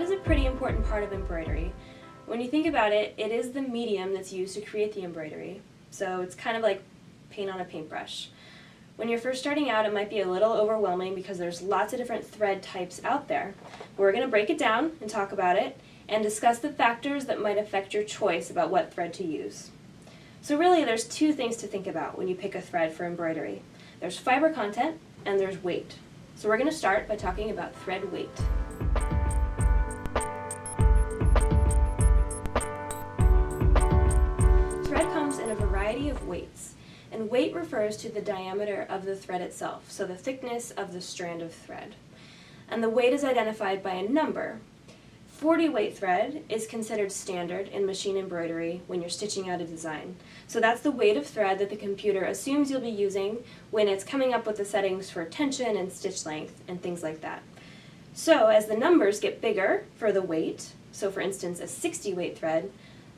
thread is a pretty important part of embroidery. When you think about it, it is the medium that's used to create the embroidery. So it's kind of like paint on a paintbrush. When you're first starting out, it might be a little overwhelming because there's lots of different thread types out there. We're going to break it down and talk about it and discuss the factors that might affect your choice about what thread to use. So really, there's two things to think about when you pick a thread for embroidery. There's fiber content and there's weight. So we're going to start by talking about thread weight. Thread comes in a variety of weights, and weight refers to the diameter of the thread itself, so the thickness of the strand of thread. And the weight is identified by a number. 40 weight thread is considered standard in machine embroidery when you're stitching out a design. So that's the weight of thread that the computer assumes you'll be using when it's coming up with the settings for tension and stitch length and things like that. So as the numbers get bigger for the weight, so for instance a 60 weight thread,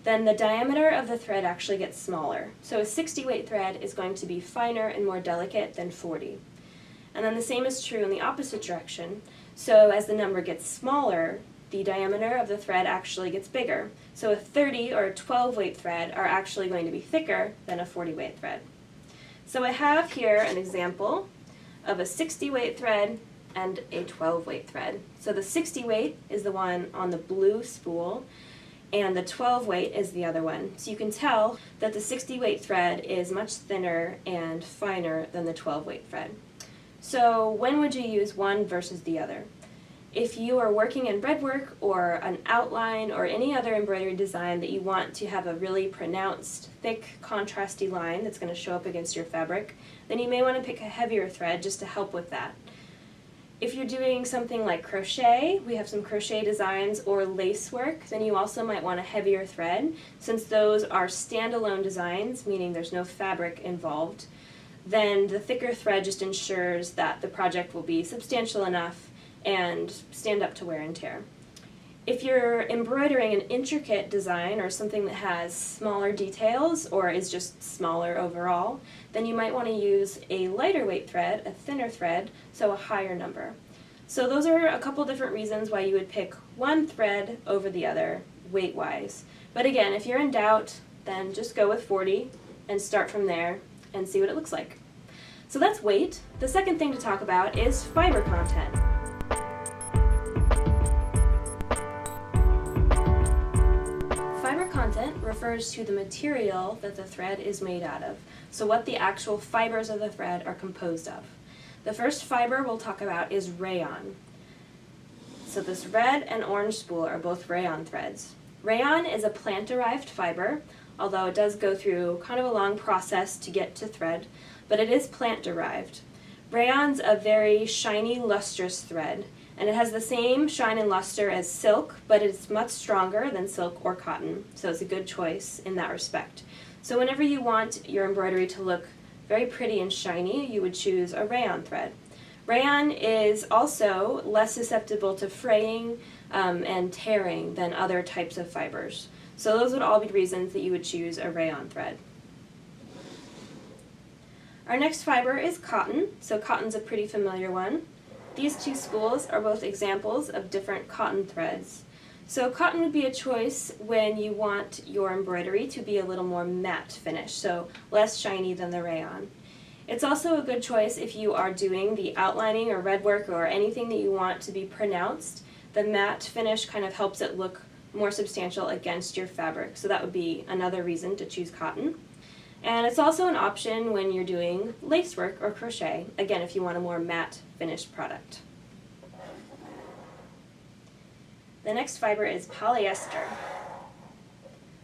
then the diameter of the thread actually gets smaller. So a 60 weight thread is going to be finer and more delicate than 40. And then the same is true in the opposite direction. So as the number gets smaller, the diameter of the thread actually gets bigger. So a 30 or a 12 weight thread are actually going to be thicker than a 40 weight thread. So I have here an example of a 60 weight thread and a 12 weight thread. So the 60 weight is the one on the blue spool, and the 12 weight is the other one. So you can tell that the 60 weight thread is much thinner and finer than the 12 weight thread. So when would you use one versus the other? If you are working in breadwork or an outline or any other embroidery design that you want to have a really pronounced, thick, contrasty line that's going to show up against your fabric, then you may want to pick a heavier thread just to help with that. If you're doing something like crochet, we have some crochet designs, or lace work, then you also might want a heavier thread. Since those are standalone designs, meaning there's no fabric involved, then the thicker thread just ensures that the project will be substantial enough and stand up to wear and tear. If you're embroidering an intricate design or something that has smaller details or is just smaller overall, then you might want to use a lighter weight thread, a thinner thread, so a higher number. So those are a couple different reasons why you would pick one thread over the other weight-wise. But again, if you're in doubt, then just go with 40 and start from there and see what it looks like. So that's weight. The second thing to talk about is fiber content. Fiber content refers to the material that the thread is made out of, so what the actual fibers of the thread are composed of. The first fiber we'll talk about is rayon. So this red and orange spool are both rayon threads. Rayon is a plant-derived fiber, although it does go through kind of a long process to get to thread, but it is plant-derived. Rayon's a very shiny, lustrous thread, and it has the same shine and luster as silk, but it's much stronger than silk or cotton, so it's a good choice in that respect. So whenever you want your embroidery to look very pretty and shiny, you would choose a rayon thread. Rayon is also less susceptible to fraying and tearing than other types of fibers. So those would all be reasons that you would choose a rayon thread. Our next fiber is cotton, so cotton's a pretty familiar one. These two spools are both examples of different cotton threads. So cotton would be a choice when you want your embroidery to be a little more matte finish, so less shiny than the rayon. It's also a good choice if you are doing the outlining or red work or anything that you want to be pronounced. The matte finish kind of helps it look more substantial against your fabric, so that would be another reason to choose cotton. And it's also an option when you're doing lace work or crochet, again if you want a more matte finished product. The next fiber is polyester.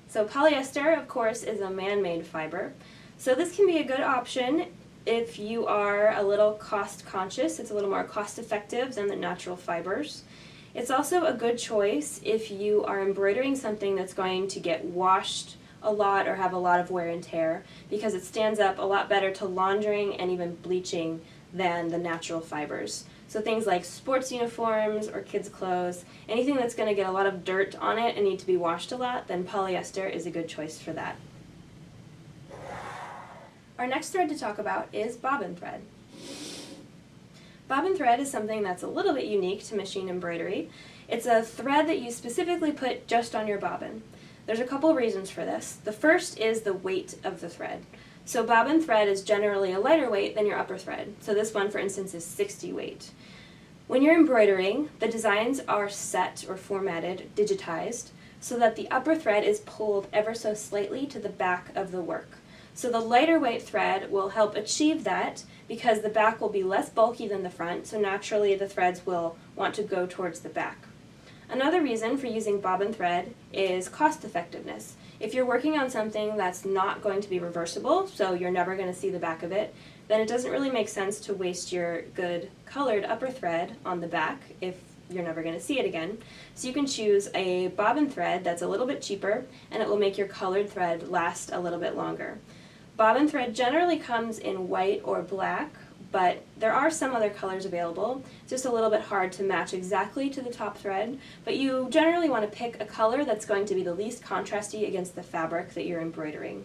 So polyester, of course, is a man-made fiber. So this can be a good option if you are a little cost conscious. It's a little more cost effective than the natural fibers. It's also a good choice if you are embroidering something that's going to get washed a lot or have a lot of wear and tear, because it stands up a lot better to laundering and even bleaching than the natural fibers. So things like sports uniforms or kids' clothes, anything that's going to get a lot of dirt on it and need to be washed a lot, then polyester is a good choice for that. Our next thread to talk about is bobbin thread. Bobbin thread is something that's a little bit unique to machine embroidery. It's a thread that you specifically put just on your bobbin. There's a couple reasons for this. The first is the weight of the thread. So bobbin thread is generally a lighter weight than your upper thread. So this one, for instance, is 60 weight. When you're embroidering, the designs are set or formatted, digitized, so that the upper thread is pulled ever so slightly to the back of the work. So the lighter weight thread will help achieve that because the back will be less bulky than the front, so naturally the threads will want to go towards the back. Another reason for using bobbin thread is cost effectiveness. If you're working on something that's not going to be reversible, so you're never going to see the back of it, then it doesn't really make sense to waste your good colored upper thread on the back if you're never going to see it again. So you can choose a bobbin thread that's a little bit cheaper, and it will make your colored thread last a little bit longer. Bobbin thread generally comes in white or black, but there are some other colors available. It's just a little bit hard to match exactly to the top thread, but you generally want to pick a color that's going to be the least contrasty against the fabric that you're embroidering.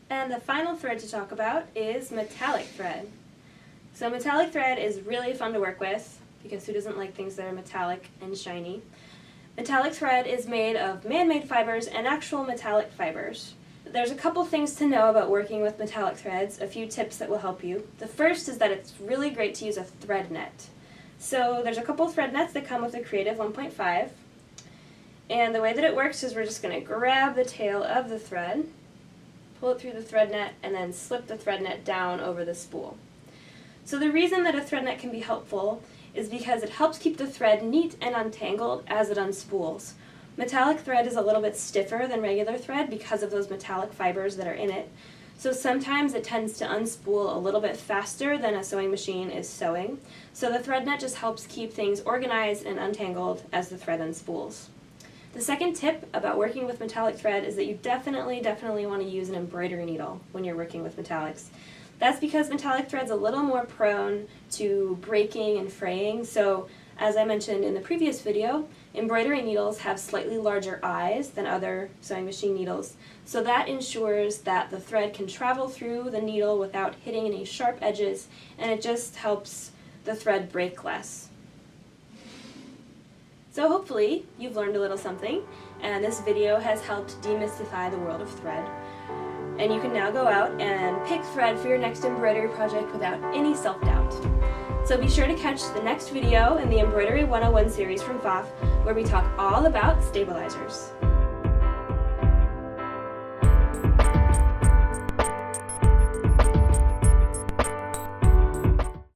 And the final thread to talk about is metallic thread. So metallic thread is really fun to work with, because who doesn't like things that are metallic and shiny? Metallic thread is made of man-made fibers and actual metallic fibers. There's a couple things to know about working with metallic threads, a few tips that will help you. The first is that it's really great to use a thread net. So there's a couple thread nets that come with the Creative 1.5, and the way that it works is we're just going to grab the tail of the thread, pull it through the thread net, and then slip the thread net down over the spool. So the reason that a thread net can be helpful is because it helps keep the thread neat and untangled as it unspools. Metallic thread is a little bit stiffer than regular thread because of those metallic fibers that are in it. So sometimes it tends to unspool a little bit faster than a sewing machine is sewing. So the thread net just helps keep things organized and untangled as the thread unspools. The second tip about working with metallic thread is that you definitely want to use an embroidery needle when you're working with metallics. That's because metallic thread's a little more prone to breaking and fraying, so as I mentioned in the previous video, embroidery needles have slightly larger eyes than other sewing machine needles, so that ensures that the thread can travel through the needle without hitting any sharp edges, and it just helps the thread break less. So hopefully you've learned a little something, and this video has helped demystify the world of thread. And you can now go out and pick thread for your next embroidery project without any self-doubt. So be sure to catch the next video in the Embroidery 101 series from PFAFF, where we talk all about stabilizers.